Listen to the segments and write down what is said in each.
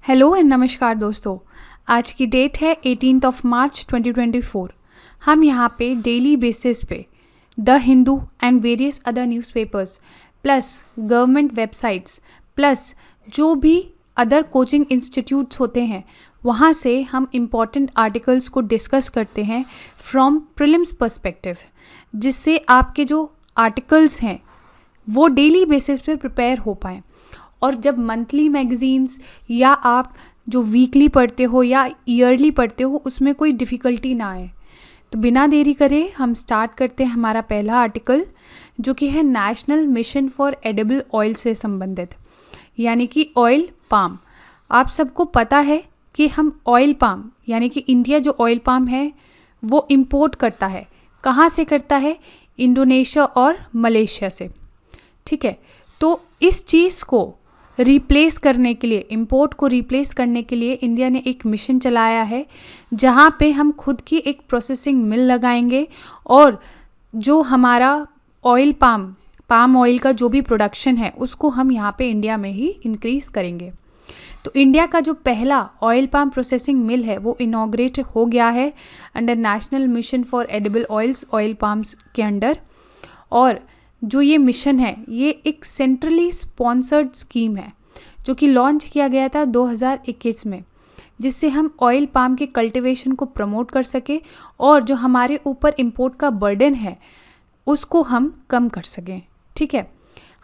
Hello and नमस्कार दोस्तों। आज की डेट है 18 मार्च 2024। हम यहाँ पे डेली बेसिस पे the Hindu and various other newspapers plus government websites plus जो भी अदर कोचिंग इंस्टीट्यूट्स होते हैं वहाँ से हम इम्पॉर्टेंट आर्टिकल्स को डिस्कस करते हैं फ्रॉम प्रीलिम्स पर्सपेक्टिव, जिससे आपके जो आर्टिकल्स हैं वो डेली बेसिस पे प्रिपेयर हो पाएँ। और जब मंथली मैगज़ीन्स या आप जो वीकली पढ़ते हो या ईयरली पढ़ते हो उसमें कोई डिफ़िकल्टी ना आए, तो बिना देरी करे हम स्टार्ट करते हैं हमारा पहला आर्टिकल, जो कि है national mission for edible oil से संबंधित, यानी कि ऑयल पाम। आप सबको पता है कि हम ऑयल पाम यानी कि इंडिया जो ऑयल पाम है वो इम्पोर्ट करता है। कहाँ से करता है? इंडोनेशिया और मलेशिया से। ठीक है, तो इस चीज़ को रिप्लेस करने के लिए, इंपोर्ट को रिप्लेस करने के लिए इंडिया ने एक मिशन चलाया है जहाँ पे हम खुद की एक प्रोसेसिंग मिल लगाएंगे और जो हमारा ऑयल पाम ऑयल का जो भी प्रोडक्शन है उसको हम यहाँ पे इंडिया में ही इंक्रीज़ करेंगे। तो इंडिया का जो पहला ऑयल पाम प्रोसेसिंग मिल है वो इनॉग्रेट हो गया है under national mission for edible oils, oil palms के अंडर। और जो ये मिशन है ये एक सेंट्रली स्पॉन्सर्ड स्कीम है जो कि लॉन्च किया गया था 2021 में, जिससे हम ऑयल पाम के कल्टीवेशन को प्रमोट कर सके और जो हमारे ऊपर इंपोर्ट का बर्डन है उसको हम कम कर सकें। ठीक है,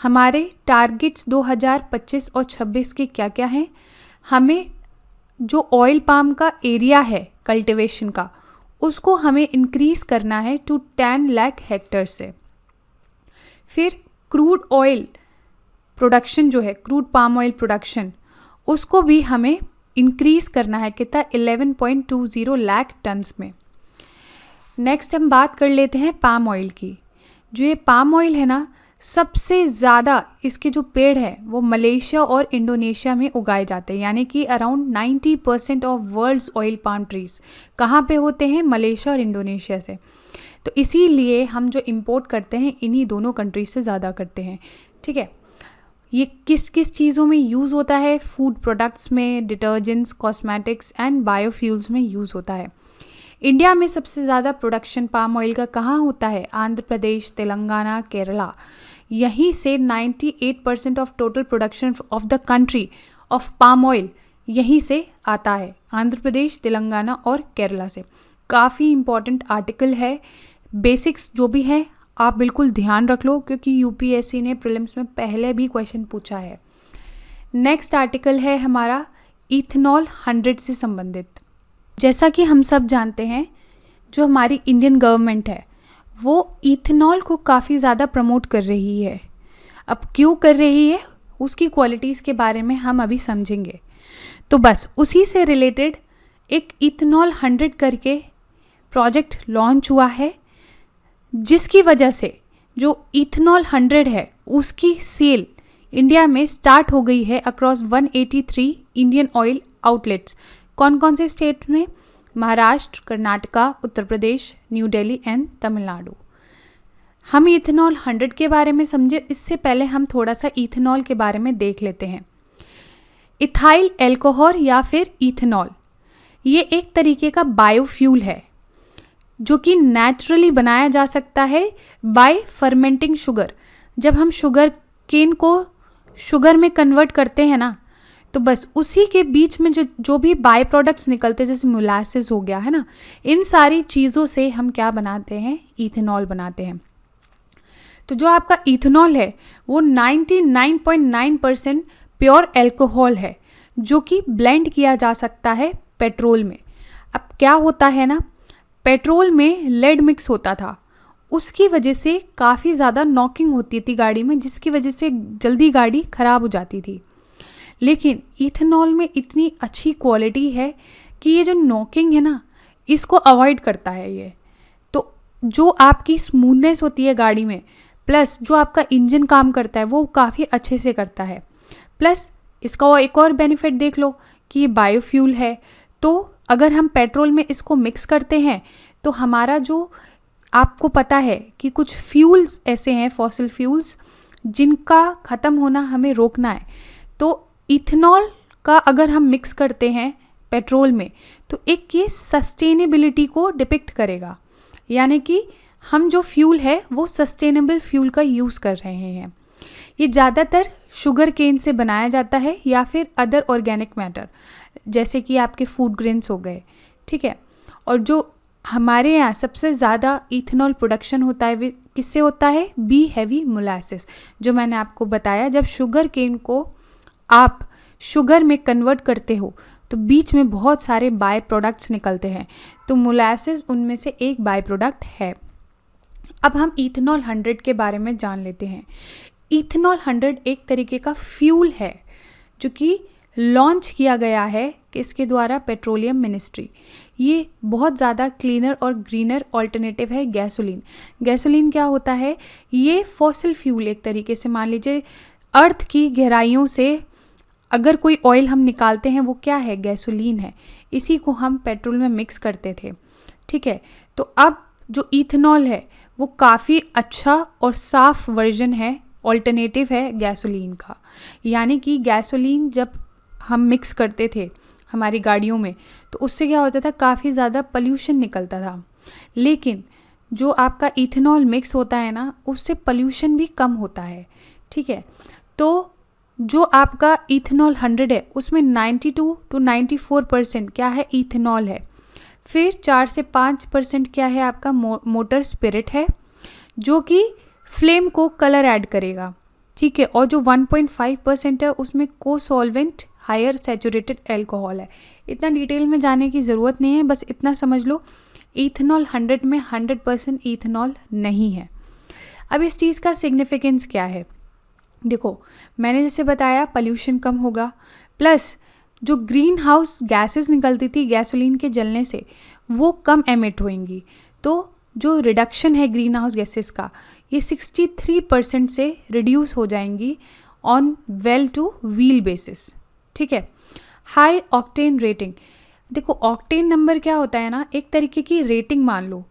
हमारे टारगेट्स 2025 और 26 के क्या क्या हैं? हमें जो ऑयल पाम का एरिया है कल्टीवेशन का उसको हमें इंक्रीज़ करना है टू 10 लाख हेक्टेयर से। फिर क्रूड ऑयल प्रोडक्शन जो है, क्रूड पाम ऑयल प्रोडक्शन, उसको भी हमें इंक्रीज़ करना है कितना? 11.20 लाख टन्स में। नेक्स्ट हम बात कर लेते हैं पाम ऑयल की। जो ये पाम ऑयल है ना, सबसे ज़्यादा इसके जो पेड़ हैं वो मलेशिया और इंडोनेशिया में उगाए जाते हैं, यानी कि around 90% of world's oil palm trees कहाँ पे होते हैं? मलेशिया और इंडोनेशिया से। तो इसीलिए हम जो इंपोर्ट करते हैं इन्हीं दोनों कंट्रीज से ज़्यादा करते हैं। ठीक है, ये किस किस चीज़ों में यूज़ होता है? फूड प्रोडक्ट्स में, डिटर्जेंट्स, कॉस्मेटिक्स एंड बायोफ्यूल्स में यूज़ होता है। इंडिया में सबसे ज़्यादा प्रोडक्शन पाम ऑयल का कहाँ होता है? आंध्र प्रदेश, तेलंगाना, केरला। यहीं से 98% of total production of the country of palm oil यहीं से आता है, आंध्र प्रदेश, तेलंगाना और केरला से। काफ़ी इम्पॉर्टेंट आर्टिकल है। बेसिक्स जो भी है आप बिल्कुल ध्यान रख लो, क्योंकि यूपीएससी ने प्रीलिम्स में पहले भी क्वेश्चन पूछा है। नेक्स्ट आर्टिकल है हमारा इथेनॉल 100 से संबंधित। जैसा कि हम सब जानते हैं, जो हमारी इंडियन गवर्नमेंट है वो इथेनॉल को काफ़ी ज़्यादा प्रमोट कर रही है। अब क्यों कर रही है उसकी क्वालिटीज़ के बारे में हम अभी समझेंगे। तो बस उसी से रिलेटेड एक इथेनॉल 100 करके प्रोजेक्ट लॉन्च हुआ है, जिसकी वजह से जो इथेनॉल 100 है उसकी सेल इंडिया में स्टार्ट हो गई है अक्रॉस 183 इंडियन ऑयल आउटलेट्स। कौन कौन से स्टेट में? Maharashtra, Karnataka, Uttar Pradesh, new Delhi and Tamil Nadu. हम इथेनॉल 100 के बारे में समझे, इससे पहले हम थोड़ा सा इथेनॉल के बारे में देख लेते हैं। इथाइल एल्कोहल या फिर इथेनॉल, ये एक तरीके का बायोफ्यूल है जो कि नेचुरली बनाया जा सकता है बाय फर्मेंटिंग शुगर। जब हम शुगर केन को शुगर में कन्वर्ट करते हैं ना, तो बस उसी के बीच में जो भी बाय प्रोडक्ट्स निकलते हैं, जैसे मोलासेस हो गया है ना, इन सारी चीज़ों से हम क्या बनाते हैं? इथेनॉल बनाते हैं। तो जो आपका इथेनॉल है वो 99.9% प्योर एल्कोहल है जो कि ब्लेंड किया जा सकता है पेट्रोल में। अब क्या होता है ना, पेट्रोल में लेड मिक्स होता था, उसकी वजह से काफ़ी ज़्यादा नॉकिंग होती थी गाड़ी में, जिसकी वजह से जल्दी गाड़ी ख़राब हो जाती थी। लेकिन इथेनॉल में इतनी अच्छी क्वालिटी है कि ये जो नॉकिंग है ना इसको अवॉइड करता है ये। तो जो आपकी स्मूथनेस होती है गाड़ी में, प्लस जो आपका इंजन काम करता है वो काफ़ी अच्छे से करता है। प्लस इसका एक और बेनिफिट देख लो कि ये बायोफ्यूल है, तो अगर हम पेट्रोल में इसको मिक्स करते हैं तो हमारा जो, आपको पता है कि कुछ फ्यूल्स ऐसे हैं, फॉसिल फ्यूल्स, जिनका ख़त्म होना हमें रोकना है। तो इथेनॉल का अगर हम मिक्स करते हैं पेट्रोल में तो एक ये सस्टेनेबिलिटी को डिपिक्ट करेगा, यानी कि हम जो फ्यूल है वो सस्टेनेबल फ्यूल का यूज़ कर रहे हैं। ये ज़्यादातर शुगर केन से बनाया जाता है या फिर अदर ऑर्गेनिक मैटर जैसे कि आपके फूड ग्रेन्स हो गए, ठीक है। और जो हमारे यहाँ सबसे ज़्यादा इथेनॉल प्रोडक्शन होता है वे किससे होता है? बी हैवी मोलासेस, जो मैंने आपको बताया जब शुगर केन को आप शुगर में कन्वर्ट करते हो तो बीच में बहुत सारे बाय प्रोडक्ट्स निकलते हैं, तो मोलासेस उनमें से एक बाय प्रोडक्ट है। अब हम इथेनॉल 100 के बारे में जान लेते हैं। इथेनॉल 100 एक तरीके का फ्यूल है जो कि लॉन्च किया गया है किसके द्वारा? Petroleum ministry. ये बहुत ज़्यादा क्लीनर और ग्रीनर ऑल्टरनेटिव है गैसोलीन। गैसोलीन क्या होता है? ये फॉसिल फ्यूल एक तरीके से मान लीजिए अर्थ की गहराइयों से अगर कोई ऑयल हम निकालते हैं वो क्या है? गैसोलीन है। इसी को हम पेट्रोल में मिक्स करते थे, ठीक है। तो अब जो इथेनॉल है वो काफ़ी अच्छा और साफ वर्जन है, ऑल्टरनेटिव है गैसोलीन का। यानी कि गैसोलीन जब हम मिक्स करते थे हमारी गाड़ियों में तो उससे क्या होता था? काफ़ी ज़्यादा पॉल्यूशन निकलता था। लेकिन जो आपका इथेनॉल मिक्स होता है ना उससे पॉल्यूशन भी कम होता है, ठीक है। तो जो आपका इथेनॉल 100 है उसमें 92 to 94% क्या है? इथेनॉल है। फिर 4 से 5% क्या है? आपका मोटर स्पिरिट है जो कि फ्लेम को कलर ऐड करेगा, ठीक है। और जो 1.5% है उसमें को सॉल्वेंट हायर सैचुरेटेड एल्कोहल है। इतना डिटेल में जाने की ज़रूरत नहीं है, बस इतना समझ लो इथेनॉल 100 में 100% इथेनॉल नहीं है। अब इस चीज़ का सिग्निफिकेंस क्या है? देखो, मैंने जैसे बताया पॉल्यूशन कम होगा, प्लस जो ग्रीन हाउस गैसेस निकलती थी गैसोलीन के जलने से वो कम एमिट होंगी। तो जो रिडक्शन है ग्रीन हाउस गैसेस का ये 63% से रिड्यूस हो जाएंगी on well two wheel basis, ठीक है। हाई ऑक्टेन रेटिंग, देखो ऑक्टेन नंबर क्या होता है ना, एक तरीके की रेटिंग मान लो।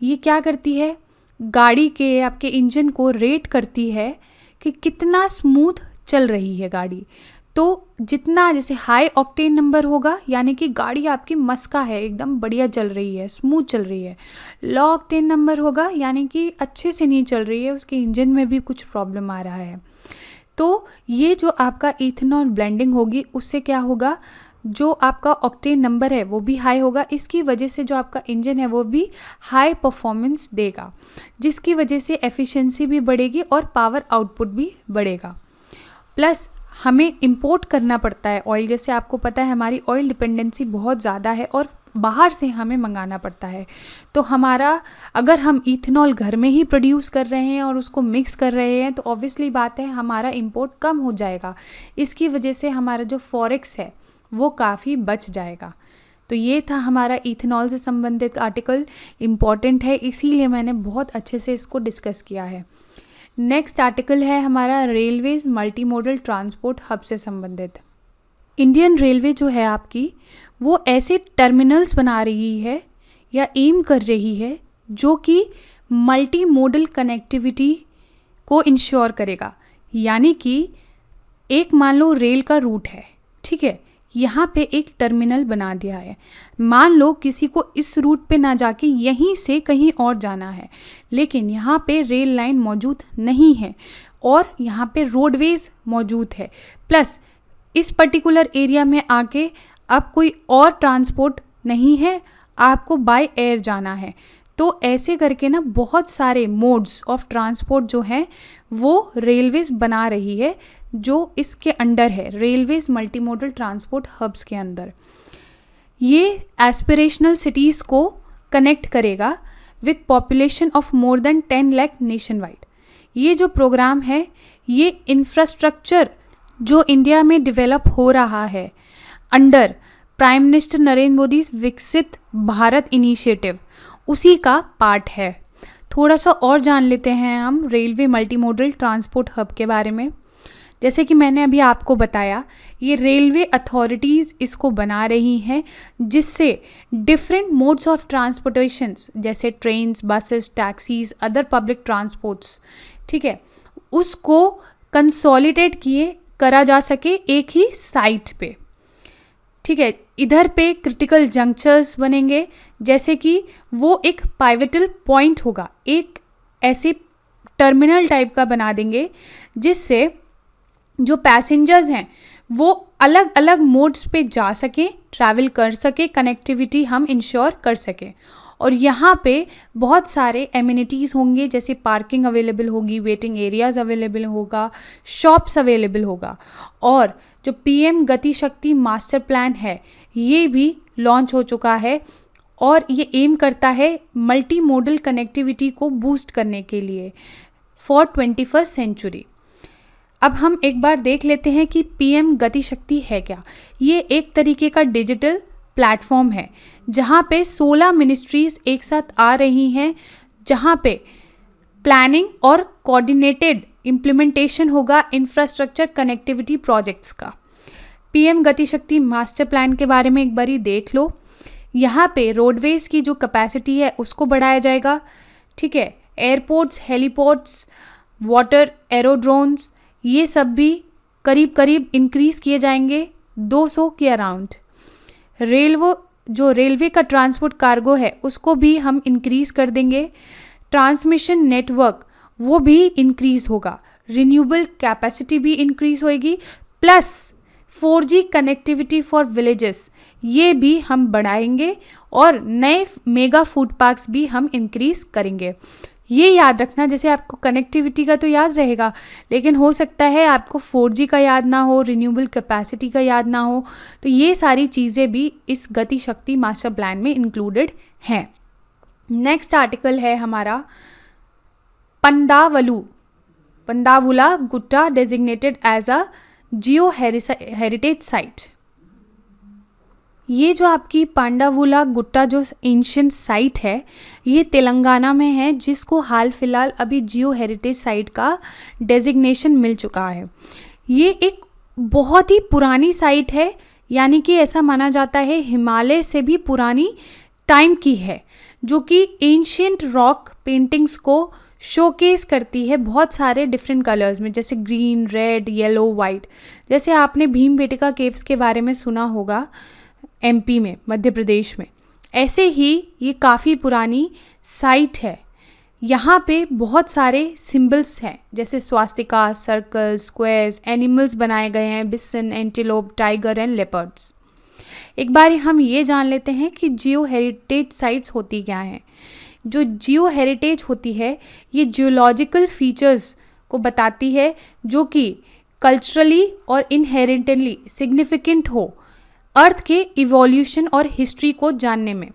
ये क्या करती है? गाड़ी के आपके इंजन को रेट करती है कि कितना स्मूथ चल रही है गाड़ी। तो जितना जैसे हाई ऑक्टेन नंबर होगा यानी कि गाड़ी आपकी मस्का है, एकदम बढ़िया चल रही है, स्मूथ चल रही है। लो ऑक्टेन नंबर होगा यानी कि अच्छे से नहीं चल रही है, उसके इंजन में भी कुछ प्रॉब्लम आ रहा है। तो ये जो आपका इथेनॉल ब्लेंडिंग होगी उससे क्या होगा? जो आपका ऑक्टेन नंबर है वो भी हाई होगा। इसकी वजह से जो आपका इंजन है वो भी हाई परफॉर्मेंस देगा, जिसकी वजह से एफिशिएंसी भी बढ़ेगी और पावर आउटपुट भी बढ़ेगा। प्लस हमें इंपोर्ट करना पड़ता है ऑयल, जैसे आपको पता है हमारी ऑयल डिपेंडेंसी बहुत ज़्यादा है और बाहर से हमें मंगाना पड़ता है। तो हमारा अगर हम इथेनॉल घर में ही प्रोड्यूस कर रहे हैं और उसको मिक्स कर रहे हैं तो ऑब्वियसली बात है हमारा इंपोर्ट कम हो जाएगा। इसकी वजह से हमारा जो फॉरेक्स है वो काफ़ी बच जाएगा। तो ये था हमारा इथेनॉल से संबंधित आर्टिकल, इम्पॉर्टेंट है इसीलिए मैंने बहुत अच्छे से इसको डिस्कस किया है। नेक्स्ट आर्टिकल है हमारा railways multi modal transport hub से संबंधित। इंडियन रेलवे जो है आपकी वो ऐसे टर्मिनल्स बना रही है या एम कर रही है जो कि मल्टी मॉडल कनेक्टिविटी को इंश्योर करेगा। यानी कि एक मान लो रेल का रूट है, ठीक है, यहाँ पे एक टर्मिनल बना दिया है। मान लो किसी को इस रूट पे ना जाके यहीं से कहीं और जाना है, लेकिन यहाँ पे रेल लाइन मौजूद नहीं है और यहाँ पे रोडवेज मौजूद है, प्लस इस पर्टिकुलर एरिया में आके अब कोई और ट्रांसपोर्ट नहीं है, आपको बाय एयर जाना है। तो ऐसे करके ना बहुत सारे मोड्स ऑफ ट्रांसपोर्ट जो हैं वो रेलवेज बना रही है, जो इसके अंडर है, railways multi modal transport hubs के अंदर। ये एस्पिरेशनल सिटीज़ को कनेक्ट करेगा with population of more than 10 lakh nationwide. ये जो प्रोग्राम है ये इंफ्रास्ट्रक्चर जो इंडिया में डेवलप हो रहा है under prime minister Narendra Modi विकसित भारत इनिशिएटिव, उसी का पार्ट है। थोड़ा सा और जान लेते हैं हम railway multi modal transport hub के बारे में। जैसे कि मैंने अभी आपको बताया ये रेलवे अथॉरिटीज़ इसको बना रही हैं जिससे डिफरेंट मोड्स ऑफ ट्रांसपोर्टेशंस जैसे trains, buses, taxis, other public transports, ठीक है, उसको कंसोलिडेट किए करा जा सके एक ही साइट पे। ठीक है, इधर पे क्रिटिकल जंक्चर्स बनेंगे, जैसे कि वो एक पाइवेटल पॉइंट होगा, एक ऐसे टर्मिनल टाइप का बना देंगे जिससे जो पैसेंजर्स हैं वो अलग अलग मोड्स पे जा सकें, ट्रैवल कर सके, कनेक्टिविटी हम इंश्योर कर सकें। और यहाँ पे बहुत सारे एमिनिटीज़ होंगे, जैसे पार्किंग अवेलेबल होगी, वेटिंग एरियाज़ अवेलेबल होगा, शॉप्स अवेलेबल होगा। और जो पीएम गति शक्ति मास्टर प्लान है ये भी लॉन्च हो चुका है और ये एम करता है मल्टी मोडल कनेक्टिविटी को बूस्ट करने के लिए फॉर 21st सेंचुरी। अब हम एक बार देख लेते हैं कि पीएम गति शक्ति है क्या। ये एक तरीके का डिजिटल प्लेटफॉर्म है जहाँ पे 16 मिनिस्ट्रीज़ एक साथ आ रही हैं, जहाँ पे प्लानिंग और कोऑर्डिनेटेड इम्प्लीमेंटेशन होगा इंफ्रास्ट्रक्चर कनेक्टिविटी प्रोजेक्ट्स का। पीएम गति शक्ति मास्टर प्लान के बारे में एक बारी देख लो। यहाँ पे रोडवेज़ की जो कैपेसिटी है उसको बढ़ाया जाएगा। ठीक है, एयरपोर्ट्स, हेलीपोर्ट्स, वाटर एरोड्रोम्स, ये सब भी करीब करीब इंक्रीज़ किए जाएंगे 200 के अराउंड। रेलवे का ट्रांसपोर्ट कार्गो है उसको भी हम इंक्रीज़ कर देंगे। ट्रांसमिशन नेटवर्क वो भी इंक्रीज़ होगा, रिन्यूएबल कैपेसिटी भी इंक्रीज़ होएगी, plus 4G connectivity for villages ये भी हम बढ़ाएंगे और नए मेगा फूड पार्क्स भी हम इंक्रीज़ करेंगे। ये याद रखना, जैसे आपको कनेक्टिविटी का तो याद रहेगा, लेकिन हो सकता है आपको 4G का याद ना हो, रिन्यूएबल कैपेसिटी का याद ना हो, तो ये सारी चीज़ें भी इस गति शक्ति मास्टर प्लान में इंक्लूडेड हैं। नेक्स्ट आर्टिकल है हमारा Pandavula Gutta designated as a geo heritage site. ये जो आपकी पांडावुला गुट्टा जो एंशियंट साइट है ये तेलंगाना में है, जिसको हाल फिलहाल अभी जियो हेरिटेज साइट का डेजिग्नेशन मिल चुका है। ये एक बहुत ही पुरानी साइट है, यानी कि ऐसा माना जाता है हिमालय से भी पुरानी टाइम की है, जो कि एंशियंट रॉक पेंटिंग्स को शोकेस करती है बहुत सारे डिफरेंट कलर्स में, जैसे ग्रीन, रेड, येलो, वाइट। जैसे आपने भीमबेटका केव्स के बारे में सुना होगा एमपी में, मध्य प्रदेश में, ऐसे ही ये काफ़ी पुरानी साइट है। यहाँ पे बहुत सारे सिंबल्स हैं, जैसे स्वास्तिका, सर्कल, स्क्वायर्स, एनिमल्स बनाए गए हैं, बिसन, एंटीलोप, टाइगर एंड लेपर्ड्स। एक बार हम ये जान लेते हैं कि जियो हेरिटेज साइट्स होती क्या हैं। जो जियो हेरिटेज होती है ये जियोलॉजिकल फीचर्स को बताती है जो कि कल्चरली और इनहेरेंटली सिग्निफिकेंट हो अर्थ के इवोल्यूशन और हिस्ट्री को जानने में,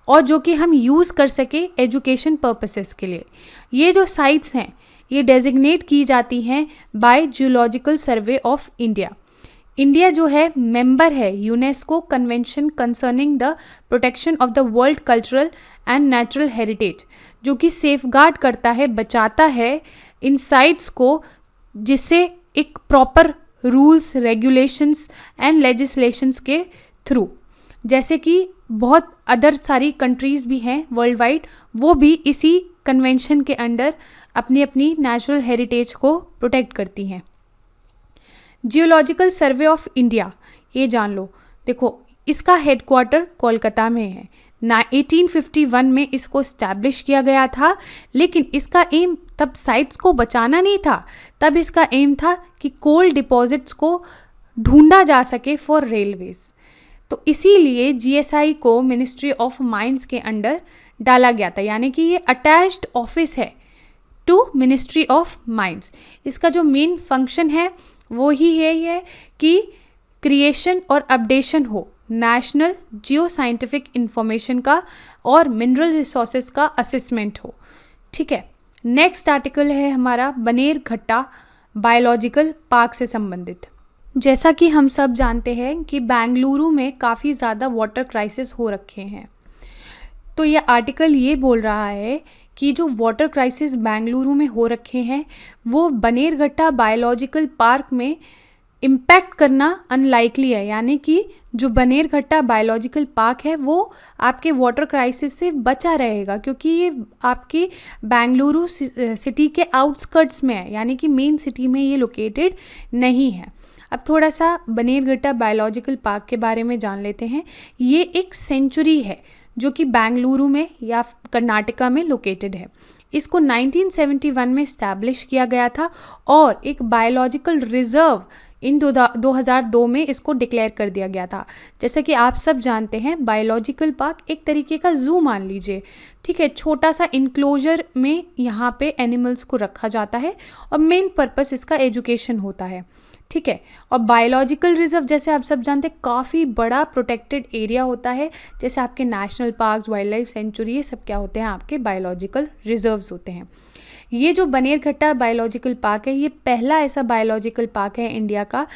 और जो कि हम यूज़ कर सके एजुकेशन पर्पसेस के लिए। ये जो साइट्स हैं ये डेजिग्नेट की जाती हैं by geological survey of India. India जो है मेंबर है UNESCO convention concerning the protection of the world cultural and natural heritage, जो कि सेफगार्ड करता है, बचाता है इन साइट्स को, जिससे एक proper rules, regulations and legislations के थ्रू, जैसे कि बहुत अदर सारी कंट्रीज़ भी हैं वर्ल्ड वाइड, वो भी इसी कन्वेंशन के अंडर अपनी अपनी नेचुरल हेरिटेज को प्रोटेक्ट करती हैं। जियोलॉजिकल सर्वे ऑफ इंडिया, ये जान लो, देखो इसका हेडक्वार्टर कोलकाता में है। 1851 में इसको इस्टेब्लिश किया गया था, लेकिन इसका एम तब साइट्स को बचाना नहीं था, तब इसका एम था कि कोल डिपॉजिट्स को ढूंढा जा सके फॉर रेलवेज। तो इसीलिए जीएसआई को मिनिस्ट्री ऑफ माइंस के अंडर डाला गया था, यानी कि ये अटैच्ड ऑफिस है टू मिनिस्ट्री ऑफ माइंस। इसका जो मेन फंक्शन है वो ही है कि क्रिएशन और अपडेशन हो नेशनल जियो साइंटिफिक इंफॉर्मेशन का और मिनरल रिसोर्सेज का असेसमेंट हो। ठीक है, नेक्स्ट आर्टिकल है हमारा बनेरघट्टा बायोलॉजिकल पार्क से संबंधित। जैसा कि हम सब जानते हैं कि बेंगलुरु में काफ़ी ज़्यादा वाटर क्राइसिस हो रखे हैं, तो ये आर्टिकल ये बोल रहा है कि जो वाटर क्राइसिस बेंगलुरु में हो रखे हैं वो बनेरघट्टा बायोलॉजिकल पार्क में इम्पैक्ट करना अनलाइकली है, यानी कि जो बनेरघट्टा बायोलॉजिकल पार्क है वो आपके वाटर क्राइसिस से बचा रहेगा, क्योंकि ये आपकी बेंगलुरु सिटी के आउटस्कर्ट्स में है, यानी कि मेन सिटी में ये लोकेटेड नहीं है। अब थोड़ा सा बनेरघट्टा बायोलॉजिकल पार्क के बारे में जान लेते हैं। ये एक सेंचुरी है जो कि बेंगलुरु में या कर्नाटका में लोकेटेड है। इसको 1971 में इस्टेब्लिश किया गया था और एक बायोलॉजिकल रिजर्व इन 2002 में इसको डिक्लेयर कर दिया गया था। जैसा कि आप सब जानते हैं, बायोलॉजिकल पार्क एक तरीके का ज़ू मान लीजिए, ठीक है। छोटा सा इनक्लोजर में यहाँ पे एनिमल्स को रखा जाता है और मेन पर्पस इसका एजुकेशन होता है, ठीक है। और बायोलॉजिकल रिजर्व जैसे आप सब जानते हैं काफ़ी बड़ा प्रोटेक्टेड एरिया होता है, जैसे आपके national park, wild life sanctuary, ये सब क्या होते हैं, आपके बायोलॉजिकल रिजर्व्स होते हैं। ये जो बनेरघट्टा बायोलॉजिकल पार्क है, ये पहला ऐसा बायोलॉजिकल पार्क है इंडिया का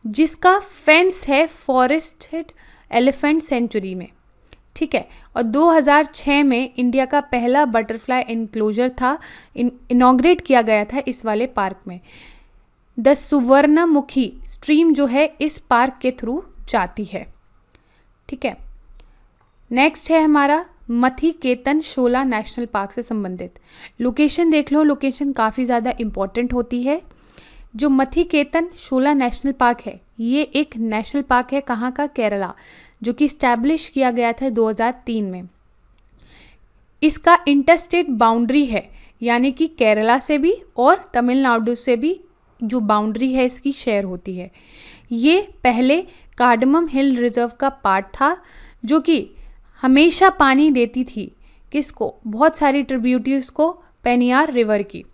जिसका फेंस है फॉरेस्टेड एलिफेंट सेंचुरी में, ठीक है। और 2006 में इंडिया का पहला बटरफ्लाई इनक्लोजर था, इनॉग्रेट किया गया था इस वाले पार्क में। द सुवर्णमुखी स्ट्रीम जो है इस पार्क के थ्रू जाती है, ठीक है। नेक्स्ट है हमारा मथीकेतन शोला नेशनल पार्क से संबंधित। लोकेशन देख लो, लोकेशन काफ़ी ज़्यादा इम्पॉर्टेंट होती है। जो मथीकेतन शोला नेशनल पार्क है ये एक नेशनल पार्क है, कहाँ का, केरला, जो कि इस्टेब्लिश किया गया था 2003 में। इसका इंटरस्टेट बाउंड्री है, यानी कि केरला से भी और तमिलनाडु से भी जो बाउंड्री है इसकी शेयर होती है। ये पहले कार्डमम हिल रिजर्व का पार्ट था जो कि हमेशा पानी देती थी किसको, बहुत सारी ट्रिब्यूटरीज को, पेनियार रिवर की।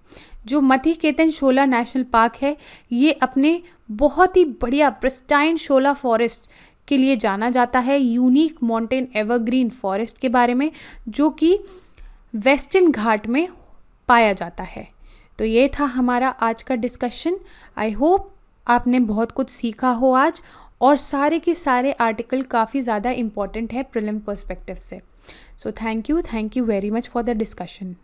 जो मथीकेतन शोला नेशनल पार्क है ये अपने बहुत ही बढ़िया प्रिस्टाइन शोला फॉरेस्ट के लिए जाना जाता है, यूनिक माउंटेन एवरग्रीन फॉरेस्ट के बारे में, जो कि वेस्टर्न घाट में पाया जाता है। तो ये था हमारा आज का डिस्कशन। आई होप आपने बहुत कुछ सीखा हो आज, और सारे के सारे आर्टिकल काफ़ी ज़्यादा इम्पॉर्टेंट है प्रीलिम पर्सपेक्टिव से। So thank you very much for the discussion.